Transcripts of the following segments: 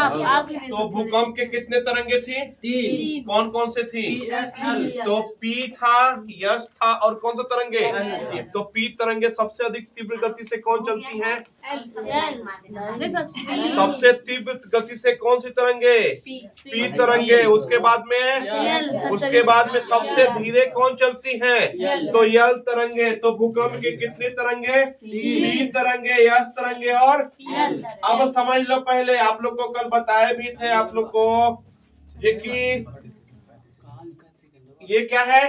तो भूकंप के कितने तरंगे थी? 3। कौन कौन से थी? तो पी था, यस था, और कौन सा तरंगे? तो पी तरंगे सबसे अधिक तीव्र गति से कौन चलती हैं? सबसे तीव्र गति से कौन सी तरंगे? पी तरंगे। उसके बाद में सबसे धीरे कौन चलती हैं? तो यल तरंगे। तो भूकंप के कितने तरंगे? पी तरंगे, यस तरंगे और अब समझ लो, पहले आप लोग को कल बताए भी थे आप लोग को ये कि ये क्या है?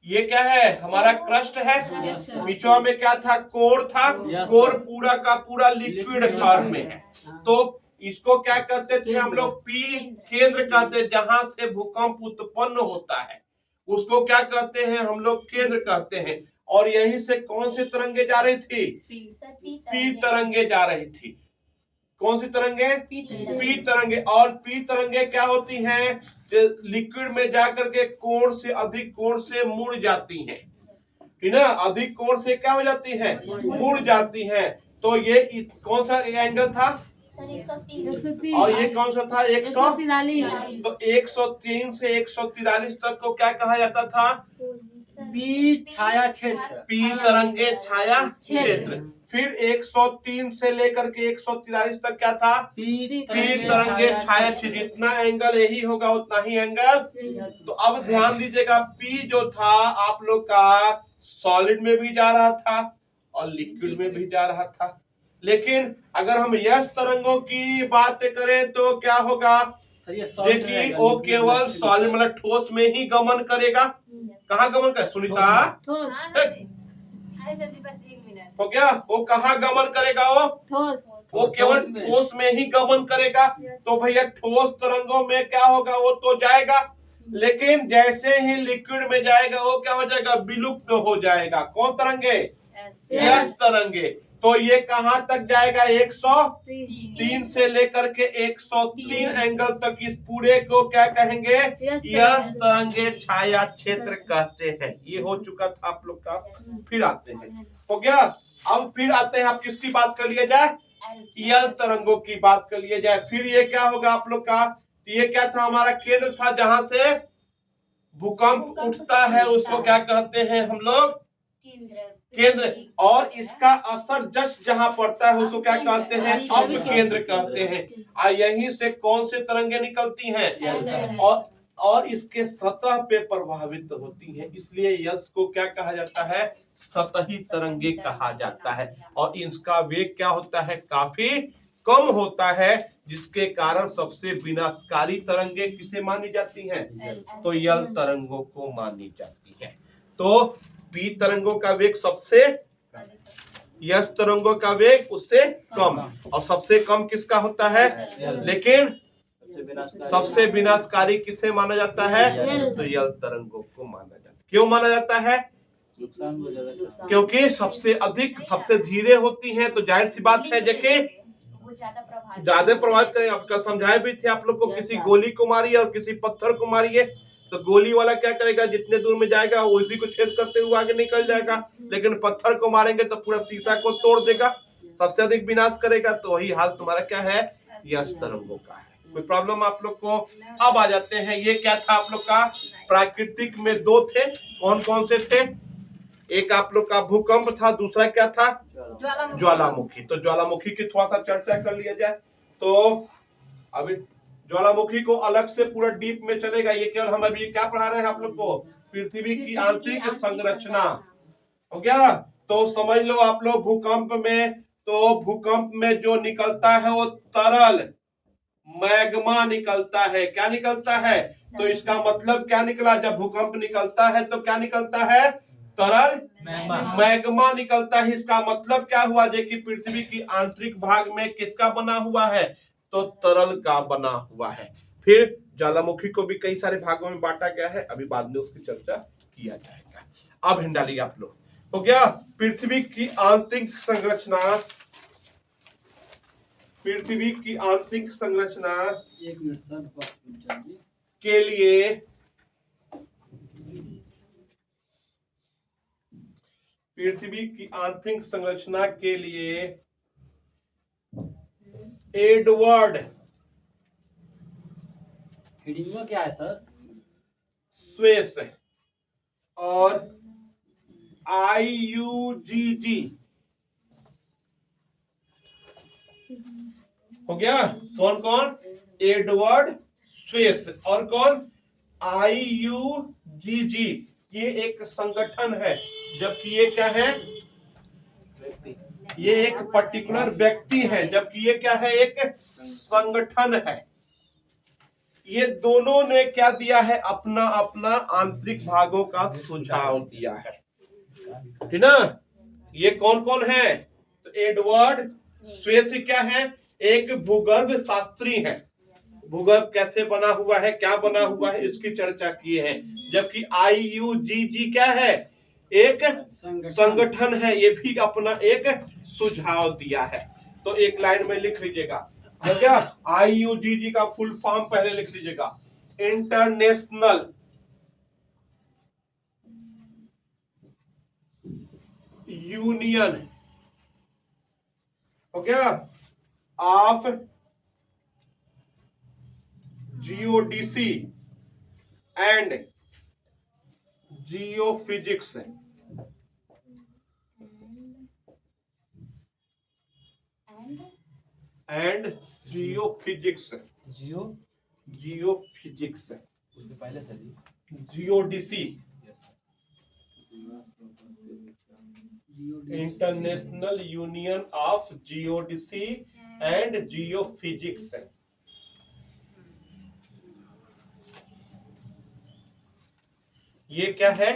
ये क्या है? हमारा क्रस्ट है। बीचवा में क्या था? कोर था। कोर पूरा का पूरा लिक्विड फॉर्म में है। तो इसको क्या कहते थे हम लोग? पी केंद्र कहते, जहां से भूकंप उत्पन्न होता है उसको क्या कहते हैं हम लोग? केंद्र कहते हैं। और यहीं से कौन सी तरंगे जा रही थी? पी तरंगे जा रही थी। कौन सी तरंगे? पी तरंगे। और पी तरंगे क्या होती हैं? लिक्विड में जाकर के कोण से, अधिक कोण से मुड़ जाती हैं, ठीक ना? अधिक कोण से क्या हो जाती है? मुड़ जाती हैं। तो ये कौन सा एंगल था? 130। और ये कौन सा था? 143। तो 103 से 143 तक को क्या कहा जाता था? पी छाया क्षेत्र। पी तरंगे छाया क्षेत्र। फिर 103 से लेकर के 143 तक क्या था? पी तरंगे छाया क्षेत्र। जितना एंगल यही होगा उतना ही एंगल। तो अब ध्यान दीजिएगा, पी जो था आप लोग का सॉलिड में भी जा रहा था और लिक्विड में भी जा रहा था। लेकिन अगर हम यस तरंगों की बात करें तो क्या होगा? कि वो केवल सॉलिड मतलब ठोस में ही गमन करेगा। कहाँ गमन कर सुनीता? हो गया? वो कहाँ गमन करेगा? वो केवल ठोस में ही गमन करेगा। तो भैया ठोस तरंगों में क्या होगा? वो तो जाएगा, लेकिन जैसे ही लिक्विड में जाएगा वो क्या हो जाएगा? विलुप्त हो जाएगा। कौन तरंगे? यस तरंगे। तो ये कहां तक जाएगा? 103 से लेकर के 103 एंगल तक इस पूरे को क्या कहेंगे? यस तरंगे छाया क्षेत्र कहते हैं। ये हो चुका था आप लोग का। फिर आते हैं, हो गया? अब फिर आते हैं, आप किसकी बात कर लिया जाए? यल तरंगों की बात कर लिया जाए। फिर ये क्या होगा आप लोग का? ये क्या था? हमारा केंद्र था जहां से भूकंप उठता है, उसको क्या कहते हैं हम लोग? केंद्र। और इसका असर जस्ट जहां पड़ता है उसको क्या कहते हैं? अप केंद्र कहते हैं। यहीं से कौन से तरंगे निकलती हैं? और इसके सतह पे प्रभावित होती है, इसलिए यश को क्या कहा जाता है? सतही तरंगे कहा जाता है। और इसका वेग क्या होता है? काफी कम होता है, जिसके कारण सबसे विनाशकारी तरंगे किसे मानी जाती हैं? तो यल तरंगों को मानी जाती है। तो पी तरंगों का वेग सबसे, यस तरंगों का वेग उससे कम, और सबसे कम किसका होता है? लेकिन सबसे विनाशकारी किसे माना जाता है? तो यल तरंगों को माना जाता है। क्यों माना जाता है? क्योंकि सबसे अधिक, सबसे धीरे होती हैं। तो जाहिर सी बात है, देखिए ज्यादा प्रभावित करें। आप कल समझाए भी थे आप लोग को, किसी गोली को मारिए और किसी पत्थर को मारिए तो गोली वाला क्या करेगा? जितने दूर में जाएगा उसी को छेद करते हुए आगे निकल जाएगा। लेकिन पत्थर को मारेंगे तो पूरा शीशा को तोड़ देगा, सबसे अधिक विनाश करेगा। तो वही हाल तुम्हारा क्या है? यश तरंगों का है। कोई प्रॉब्लम आप लोग को? अब आ जाते हैं, ये क्या था आप लोग का? प्राकृतिक में दो थे। कौन कौन से थे? एक आप लोग का भूकंप था, दूसरा क्या था? ज्वालामुखी। तो ज्वालामुखी की थोड़ा सा चर्चा कर लिया जाए। तो अभी ज्वालामुखी को अलग से पूरा डीप में चलेगा। ये केवल हम अभी क्या पढ़ा रहे हैं आप लोग को? पृथ्वी की आंतरिक संरचना, हो गया? तो समझ लो आप लोग, भूकंप में, तो भूकंप में जो निकलता है वो तरल मैग्मा निकलता है। क्या निकलता है? तो इसका मतलब क्या निकला? जब भूकंप निकलता है तो क्या निकलता है? तरल मैग्मा निकलता है। इसका मतलब क्या हुआ? देखिए पृथ्वी की आंतरिक भाग में किसका बना हुआ है? तो तरल का बना हुआ है। फिर ज्वालामुखी को भी कई सारे भागों में बांटा गया है, अभी बाद में उसकी चर्चा किया जाएगा। अब हिंडालिए आप लोग, हो गया? पृथ्वी की आंतरिक संरचना, पृथ्वी की आंतरिक संरचना के लिए पृथ्वी की आंतरिक संरचना के लिए एडवर्ड हेडिंग में क्या है सर? स्वेस और IUGG हो गया। कौन कौन? एडवर्ड स्वेस और कौन? IUGG। ये एक संगठन है, जबकि ये क्या है? ये एक पर्टिकुलर व्यक्ति है, जबकि ये क्या है? एक संगठन है। ये दोनों ने क्या दिया है? अपना अपना आंतरिक भागों का सुझाव दिया है, ठीक ना? ये कौन कौन है? तो एडवर्ड स्वेस क्या है? एक भूगर्भ शास्त्री है। भूगर्भ कैसे बना हुआ है, क्या बना हुआ है, इसकी चर्चा किए हैं। जबकि IUGG क्या है? एक संगठन है, ये भी अपना एक सुझाव दिया है। तो एक लाइन में लिख लीजिएगा, क्या? IUGG का फुल फॉर्म पहले लिख लीजिएगा, इंटरनेशनल यूनियन, हो गया, of geodesy and geophysics. And geophysics, geophysics उसके पहले sir ji geodesy, international union of geodesy and geophysics. ये क्या है?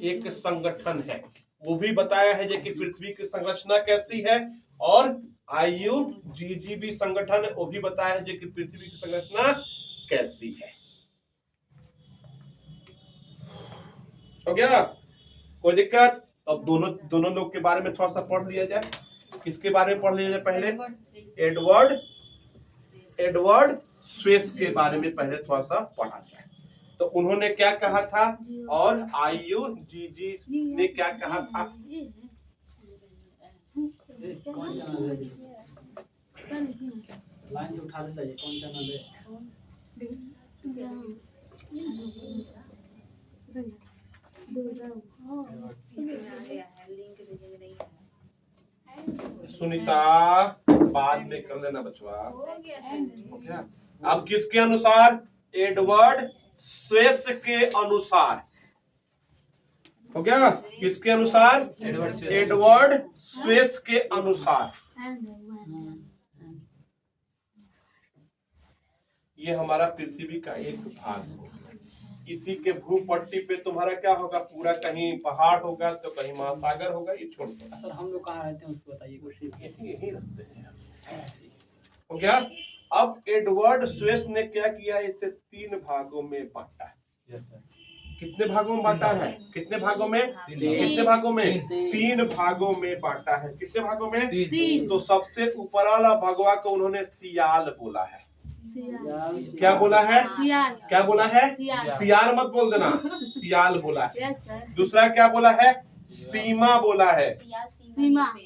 एक संगठन है। वो भी बताया है कि पृथ्वी की संरचना कैसी है, और IUGG भी संगठन है, वो भी बताया है कि पृथ्वी की संरचना कैसी है। हो गया? कोई दिक्कत? अब दोनों लोग के बारे में थोड़ा सा पढ़ लिया जाए। किसके बारे में पढ़ लिया जाए? पहले एडवर्ड स्वेस के बारे में पहले थोड़ा सा पढ़ा जाए। तो उन्होंने क्या कहा था और IUGG ने क्या कहा था? लाइन उठा लेता है, कौन चैनल है? सुनीता बाद में कर लेना बचवा। हो गया? अब किसके अनुसार? एडवर्ड स्वेस के अनुसार। हो गया? किसके अनुसार? एडवर्ड स्वेस के अनुसार। ये हमारा पृथ्वी का एक भाग होगा। इसी के भूपट्टी पे तुम्हारा क्या होगा? पूरा कहीं पहाड़ होगा तो कहीं महासागर होगा। ये छोड़ दो सर, हम लोग कहाँ रहते हैं उसको बताइए। कुछ यही रहते हैं। हो गया? अब एडवर्ड स्वेस ने क्या किया? इसे 3 भागों में बांटा है। Yes sir. कितने भागों में बांटा है? कितने भागों में? कितने भागों में? 3 भागों में बांटा है। कितने भागों में? 3। तो सबसे ऊपर वाला भगवा को उन्होंने सियाल बोला है। क्या बोला है? क्या बोला है? सियार मत बोल देना, सियाल बोला है। दूसरा क्या बोला है? सीमा बोला है।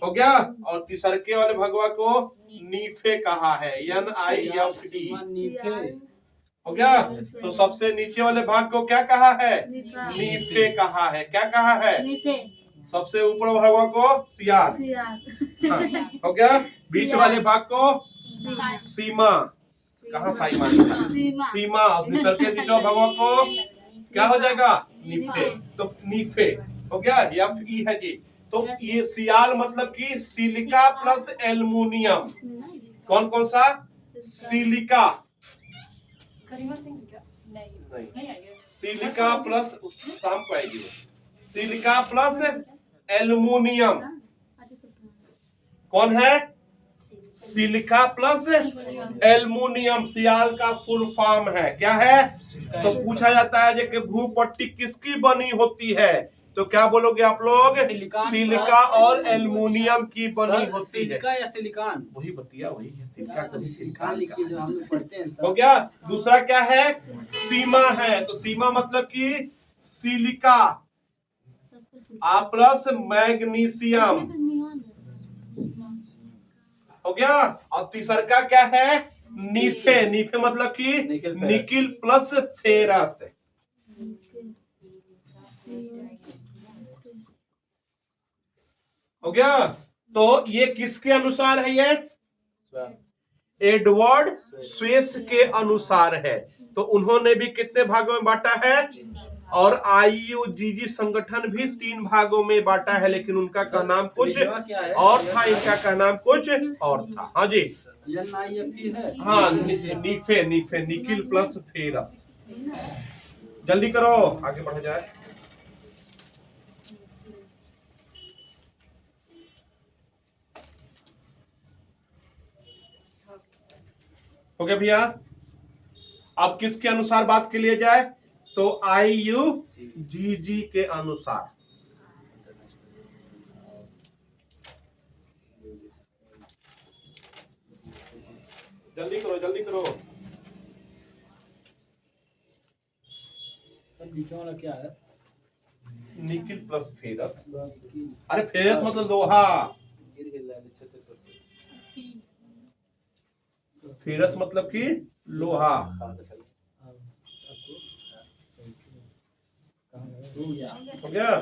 हो गया? और तीसरके वाले भगवा को नीफे कहा है, NIFE। हो गया? तो सबसे नीचे वाले भाग को क्या कहा है? नीफे कहा है। क्या कहा है? सबसे ऊपर भगवा को सियार। हाँ। हो गया? बीच वाले भाग को सीमा। कहाँ सीमा? सीमा। और के नीचे भगवा को क्या हो जाएगा? नीफे। तो नीफे हो गया? FE है जी। तो ये सियाल मतलब कि सिलिका प्लस एल्युमिनियम। कौन कौन सा? सिलिका, नहीं, सिलिका प्लस, शाम को आएगी वो। Silica plus aluminium. कौन है? Silica plus aluminium. सियाल का फुल फॉर्म है। क्या है? तो पूछा जाता है कि भूपट्टी किसकी बनी होती है, तो क्या बोलोगे आप लोग? सिलिका और एल्युमिनियम की बनी होती है। सिलिका या सिलिकॉन? वही बतिया, वही है। सिलिका को सिलिकॉन लिखिए जो हम लोग पढ़ते हैं सर। हो गया? दूसरा क्या है? सीमा है। तो सीमा मतलब कि सिलिका प्लस मैग्नीशियम। हो गया। और तीसरा का क्या है, नीफे। नीफे मतलब कि निकिल प्लस फेरस। हो गया। तो ये किसके अनुसार है, ये एडवर्ड स्वेस के अनुसार है। तो उन्होंने भी कितने भागों में बांटा है, और IUGG संगठन भी 3 भागों में बांटा है, लेकिन उनका का नाम कुछ और था, इनका का नाम कुछ और था। हाँ जी, NIFE है। हाँ, नीफे नीफे निकिल प्लस फेरस। जल्दी करो, आगे बढ़ा जाए। हो गया भैया। अब किसके अनुसार बात के लिए जाए, तो IUGG के अनुसार। जल्दी करो जल्दी करो। नीचे वाला क्या है? Nickel plus ferrous. अरे फेरस मतलब लोहा, फेरस मतलब कि लोहा। हो गया।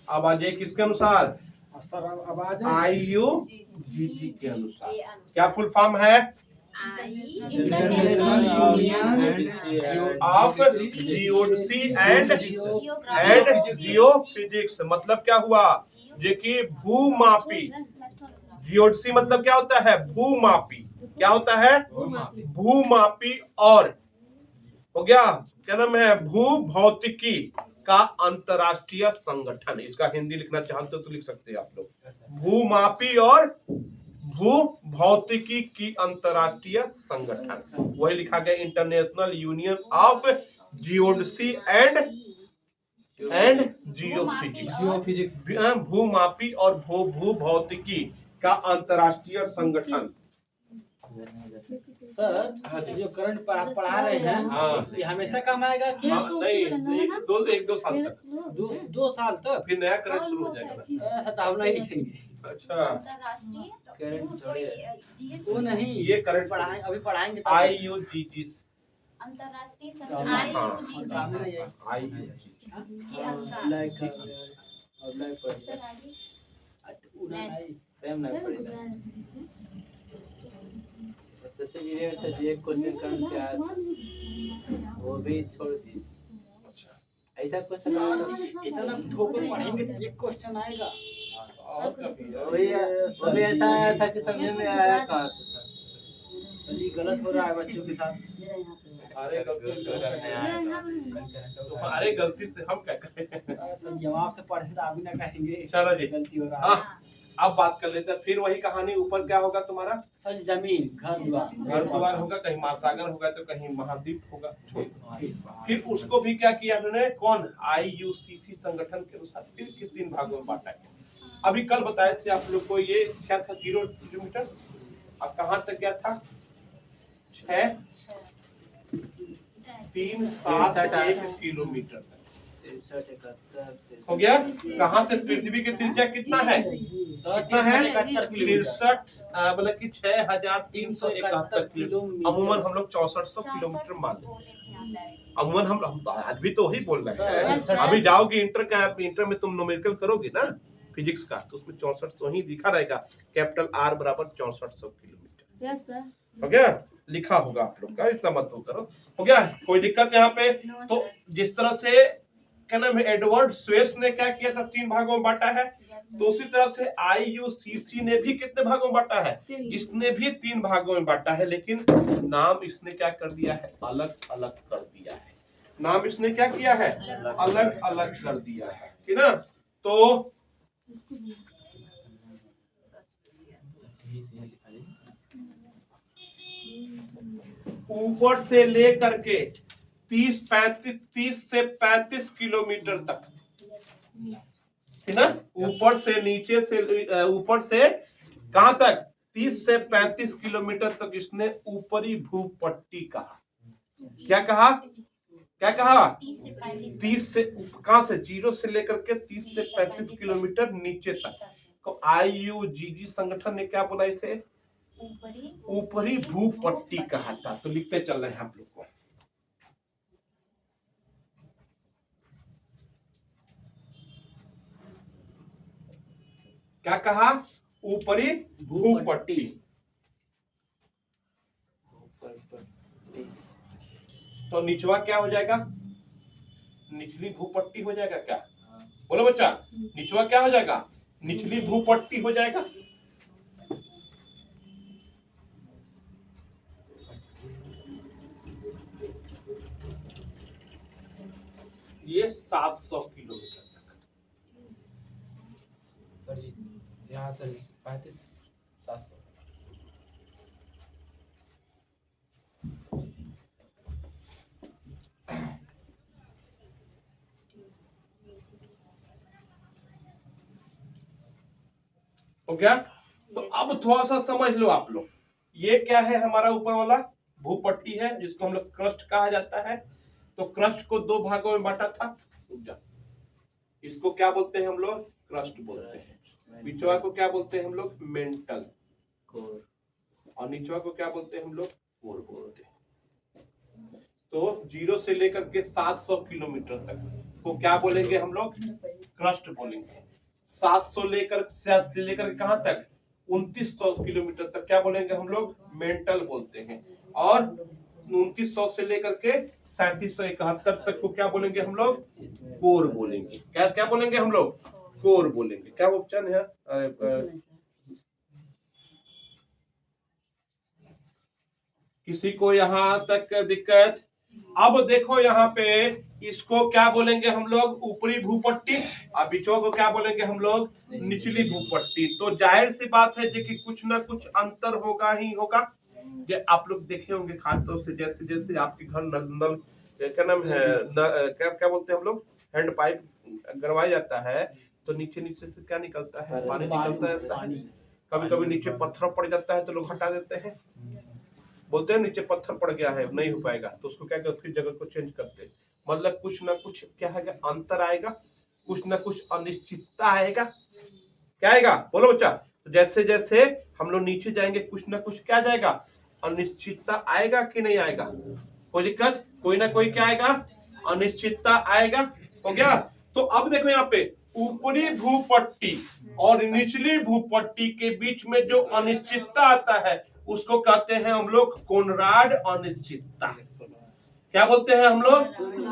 अब आ जाए किसके अनुसार, सर अब आ IUGG के अनुसार। क्या फुल फॉर्म है, international of geodesy and geophysics. मतलब क्या हुआ, जो कि भूमापी। जियोडसी मतलब क्या होता है, भूमापी। क्या होता है, भूमापी। और हो गया, क्या नाम है, भूभौतिकी का अंतरराष्ट्रीय संगठन। इसका हिंदी लिखना चाहते तो लिख सकते हैं आप लोग, भूमापी और भूभौतिकी की अंतरराष्ट्रीय संगठन। वही लिखा गया, international union of geodesy and geophysics. भूमापी और भूभौतिकी का अंतरराष्ट्रीय संगठन। सर जो करंट पढ़ा रहे हैं, हाँ, ये हमेशा काम आएगा कि नहीं, एक दो साल तक, 2 साल तक फिर नया करंट शुरू हो जाएगा। ऐसा तो हम नहीं लिखेंगे। अच्छा, करंट वो नहीं, ये करंट पढ़ाएं, अभी पढ़ाएंगे IUGG अंतरराष्ट्रीय वो भी छोड़ दी। ऐसा कुछ इतना ठोकर पढ़ेंगे तो एक क्वेश्चन आएगा। वही ऐसा आया था कि समझ में आया कहाँ से था। ये गलत हो रहा है बच्चों के साथ। तुम्हारे गलती से हम क्या करें। सर जवाब से पढ़े तो अभी ना कहेंगे चलो जी, गलती हो रहा है। अब बात कर लेते हैं। फिर वही कहानी, ऊपर क्या होगा तुम्हारा, सर जमीन, घर द्वार होगा, कहीं महासागर होगा तो कहीं महाद्वीप होगा। फिर उसको भी क्या किया उन्होंने, कौन, IUCC संगठन के अनुसार फिर किस 3 भागों में बांटा गया। अभी कल बताए थे आप लोग को, ये क्या था, 0 किलोमीटर। अब कहाँ तक गया था, 6 3 7 1 किलोमीटर तक हो गया। कहाँ से पृथ्वी की त्रिज्या कितना है, कितना है, 63, मतलब कि 6371 किलोमीटर। अमूमन हम लोग 6400 किलोमीटर मान लेते। अमूमन हम आज भी तो वही बोल रहे हैं। अभी जाओगे इंटर में तुम न्यूमेरिकल करोगे ना फिजिक्स का, तो उसमें 6400 ही दिखा रहेगा, कैपिटल R बराबर 6400 किलोमीटर। हो गया, लिखा होगा आप लोग का, इतना मत करो। हो गया, कोई दिक्कत यहाँ पे। तो जिस तरह से क्या नाम है, एडवर्ड स्वेस ने क्या किया था, 3 भागों में बांटा है। तो उसी तरह से IUCC ने भी कितने भागों में बांटा है, इसने भी 3 भागों में बांटा है। लेकिन नाम इसने क्या कर दिया है, अलग अलग कर दिया है। नाम इसने क्या किया है, अलग अलग कर दिया है, ठीक ना। तो ऊपर से लेकर के 30 से 35 किलोमीटर तक, है ना। ऊपर से नीचे से, ऊपर से कहां तक, 30 से 35 किलोमीटर तक इसने ऊपरी भूपट्टी कहा। क्या कहा, क्या कहा, 30 से कहां से, 0 से लेकर के 30 से 35 किलोमीटर नीचे तक। तो IUGG संगठन ने क्या बोला इसे, ऊपरी भूपट्टी कहता। तो लिखते चल रहे हैं आप लोग को। क्या कहा? ऊपरी भूपट्टी। तो निचवा क्या हो जाएगा? निचली भूपट्टी हो जाएगा क्या? बोलो बच्चा, निचवा क्या हो जाएगा? निचली भूपट्टी हो जाएगा। ये 700 किलोमीटर तक। सर जी यहाँ सर 35 700। हो गया? तो अब थोड़ा सा समझ लो आप लोग, ये क्या है? हमारा ऊपर वाला भूपट्टी है जिसको हम लोग क्रस्ट कहा जाता है। तो क्रस्ट को दो भागों में बांटा था। इसको क्या बोलते हैं हम लोग? क्रस्ट बोलते हैं। बिचवा को क्या बोलते हैं हम लोग? Mantle core. और निचवा को क्या बोलते हैं हम लोग? कोर बोलते हैं। तो 0 से लेकर के 700 किलोमीटर तक को क्या बोलेंगे हम लोग? क्रस्ट बोलेंगे। 700 लेकर कहां तक? 2900 किलोमीटर तक क्या बोलेंगे हम लोग? मेंटल बोलते हैं। और 2900 से लेकर के 3771 तक को क्या बोलेंगे हम लोग? कोर बोलेंगे। क्या क्या बोलेंगे हम लोग? कोर बोलेंगे। क्या ऑप्शन है? किसी को यहाँ तक दिक्कत? अब देखो यहाँ पे, इसको क्या बोलेंगे हम लोग? ऊपरी भूपट्टी। और बिचवा को क्या बोलेंगे हम लोग? निचली भूपट्टी। तो जाहिर सी बात है कि कुछ ना कुछ अंतर होगा ही होगा। ये आप लोग देखे होंगे खासतौर से, जैसे जैसे आपके घर नल क्या नाम है, क्या बोलते हैं हम लोग, हैंड पाइप गड़वाया जाता है, तो नीचे नीचे से क्या निकलता है? पानी निकलता है। कभी कभी नीचे पत्थर पड़ जाता है तो लोग हटा देते हैं, बोलते हैं नीचे पत्थर पड़ गया है, नहीं हो पाएगा, तो उसको क्या करते हैं? जगह को चेंज करते हैं। मतलब कुछ ना कुछ क्या है, अंतर आएगा, कुछ ना कुछ अनिश्चितता आएगा। क्या आएगा? बोलो बच्चा। तो जैसे जैसे हम लोग नीचे जाएंगे, कुछ ना कुछ क्या जाएगा? अनिश्चितता आएगा कि नहीं आएगा? कोई दिक्कत? कोई ना कोई क्या आएगा? अनिश्चितता आएगा। हो गया? तो अब देखो यहाँ पे, ऊपरी भूपट्टी और निचली भूपट्टी के बीच में जो अनिश्चितता आता है उसको कहते हैं हम लोग कोनराड अनिश्चितता। क्या बोलते हैं हम लोग?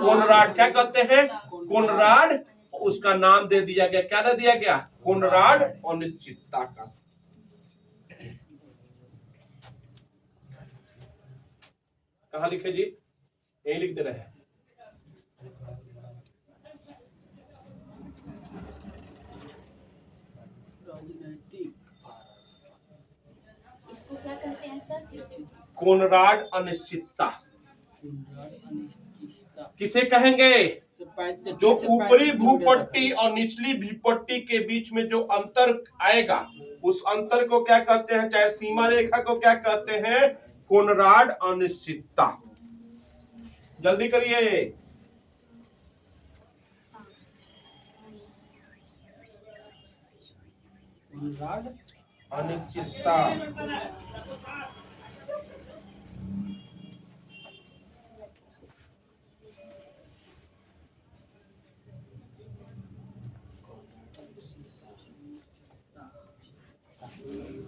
कोनराड। क्या कहते हैं? कोनराड। उसका नाम दे दिया गया, क्या दे दिया गया? कोनराड अनिश्चितता का। कहा लिखे जी? यही लिख दे रहे हैं। इसको क्या कहते हैं सर? कोनराड अनिश्चितता। किसे कहेंगे? जो ऊपरी भूपट्टी और निचली भूपट्टी के बीच में जो अंतर आएगा, उस अंतर को क्या कहते हैं? चाहे सीमा रेखा को क्या कहते हैं? कोनराड अनिश्चितता। जल्दी करिए। कोनराड अनिश्चितता।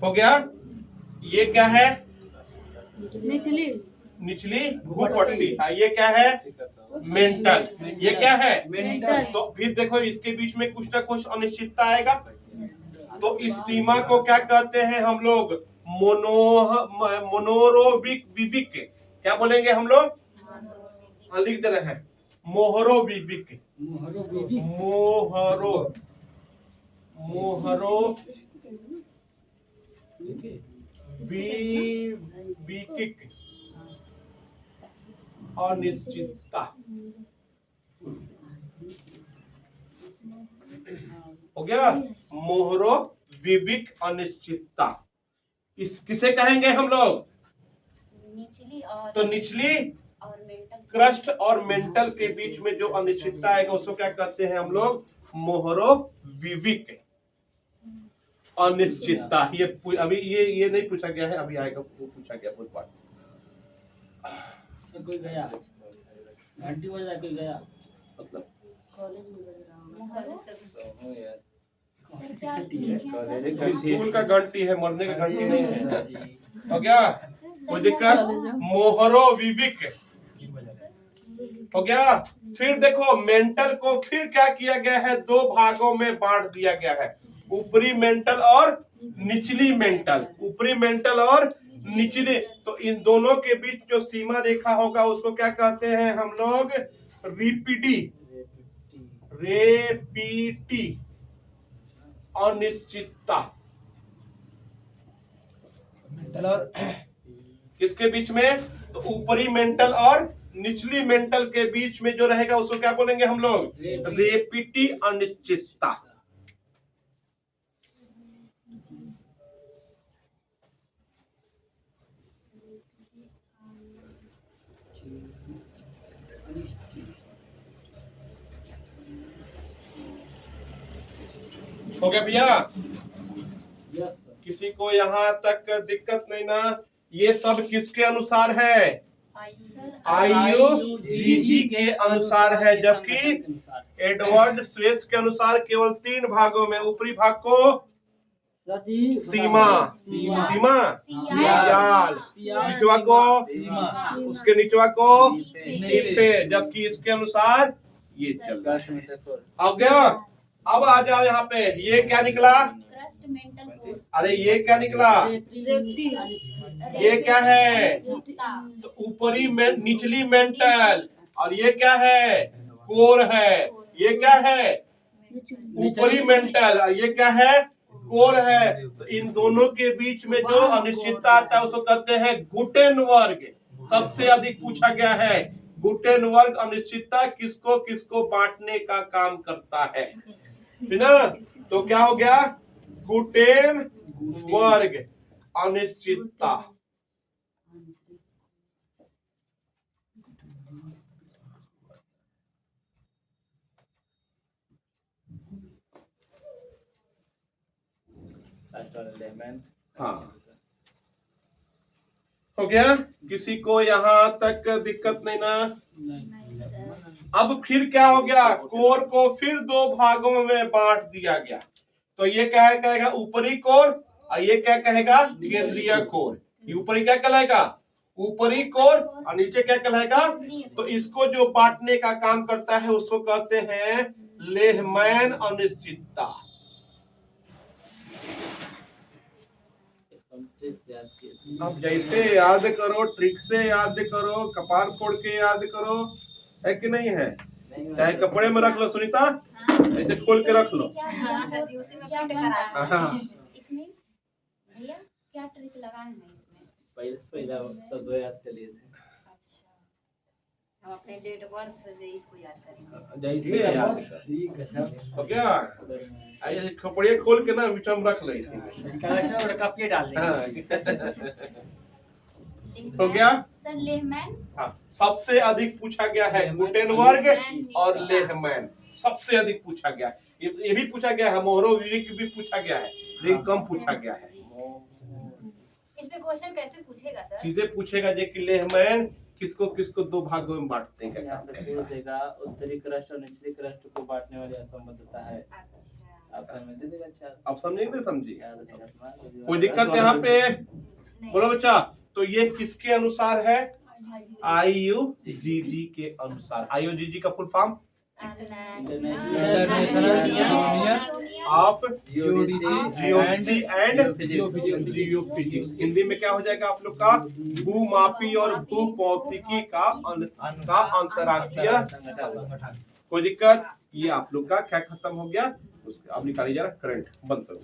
हो गया? ये क्या है? निचली भूपट्टी। ये क्या है? मेंटल। ये क्या है? मेंटल। तो फिर देखो, इसके बीच में कुछ ना कुछ अनिश्चितता आएगा। तो इस सीमा को क्या कहते हैं हम लोग? मोनोरोविक। क्या बोलेंगे हम लोग? लिख दे रहे हैं, मोहरोविक। मोहरोविक अनिश्चितता। हो गया? मोहरोविक अनिश्चितता। इस किसे कहेंगे हम लोग? निचली और तो निचली और मेंटल, क्रस्ट और मेंटल के बीच में जो अनिश्चितता आएगा उसको क्या कहते हैं हम लोग? मोहरोविक। अनिश्चितता। ये अभी ये नहीं पूछा गया है, अभी आएगा, वो पूछा गया बहुत बार। कोई गया घंटी बज रहा, कोई गया मतलब सर क्या ठीक है सर? स्कूल का घंटी है, मरने का घंटी नहीं है। हो गया कोई दिक्कत? मोहरो विविक हो गया। फिर देखो मेंटल को फिर क्या किया गया है, दो भागों में बांट दिया गया है, ऊपरी मेंटल और निचली मेंटल। ऊपरी मेंटल और निचली, तो इन दोनों के बीच जो सीमा रेखा होगा उसको क्या कहते हैं हम लोग? रिपिडी, रेपीटी, अनिश्चितता। मेंटल और किसके बीच में? तो ऊपरी मेंटल और निचली मेंटल के बीच में जो रहेगा उसको क्या बोलेंगे हम लोग? रेपिटी, अनिश्चितता। हो गया भैया? Yes sir. किसी को यहाँ तक दिक्कत नहीं ना? ये सब किसके अनुसार है? IUGG के अनुसार है, जबकि एडवर्ड स्वेस के अनुसार केवल 3 भागों में। ऊपरी भाग को सर जी सीमा, सीमा, सियाल, निचवा को सीमा, उसके निचवा को टिप्पे, जबकि इसके अनुसार ये चल रहा है। अब गया? अब आ जाओ यहाँ पे, ये क्या निकला? Crust mantle core. अरे ये क्या निकला? ये क्या है? तो ऊपरी में निचली मेंटल, और ये क्या है? कोर है। ये क्या है? ऊपरी मेंटल, और ये क्या है? कोर है। तो इन दोनों के बीच में जो अनिश्चितता आता है उसको कहते हैं गुटेनबर्ग। सबसे अधिक पूछा गया है गुटेनबर्ग अनिश्चितता किसको किसको बांटने का काम करता है, है ना? तो क्या हो गया? गुटेनबर्ग अनिश्चितता। हाँ, हो गया? किसी को यहाँ तक दिक्कत नहीं ना? अब फिर क्या हो गया? कोर को फिर 2 भागों में बांट दिया गया। तो ये क्या कहेगा? ऊपरी कोर, और ये क्या कहेगा? केंद्रीय कोर। ये ऊपरी क्या कहलाएगा? ऊपरी कोर, और नीचे क्या कहलाएगा? तो इसको जो बांटने का काम करता है उसको कहते हैं लेहमैन अनिश्चितता। अब जैसे याद करो, ट्रिक से याद करो, कपार फोड़ के याद करो, है कि नहीं है? चाहे कपड़े में रख लो सुनीता, ऐसे खोल के रख लो। इसमें भैया क्या ट्रिक लगाना है इसमें? पहला सब याद कर लिए थे। अच्छा, हम अपने डेट ऑफ बर्थ से इसको याद करेंगे। जैसे याद ठीक है सर। हो गया? ऐसे कपड़े खोल के ना बीच में रख लो इसी में। कैसे और कपिए डाल देंगे। हो गया? Sir Lehman. हाँ, सबसे अधिक पूछा गया है गुटेनबर्ग और लेहमैन, सबसे अधिक पूछा गया है। ये भी पूछा गया है, मोहरो विवेक भी पूछा गया है, लेकिन कम पूछा गया है। इसमें क्वेश्चन कैसे पूछेगा सर? सीधे पूछेगा जे कि लेहमैन किसको किसको 2 भागों में बांटते हैं। यहाँ पे क्लू देगा, उत्तरी क्रस्ट और निचली क्रस्ट को बांटने वाली असंबद्धता है। अच्छा, आप समझ दे देगा? अच्छा आप समझे नहीं समझी? याद रखना। कोई दिक्कत यहाँ पे? बोलो बच्चा। तो ये किसके अनुसार है? IUGG के अनुसार। IUGG का full form international union of geodesy and geophysics. Hindi में क्या हो जाएगा आप लोग का? भूमापी और भूभौतिकी का अंतर्राष्ट्रीय संगठन। कोई दिक्कत? ये आप लोग का क्या खत्म हो गया? अब निकालिए जरा करंट बंद करो।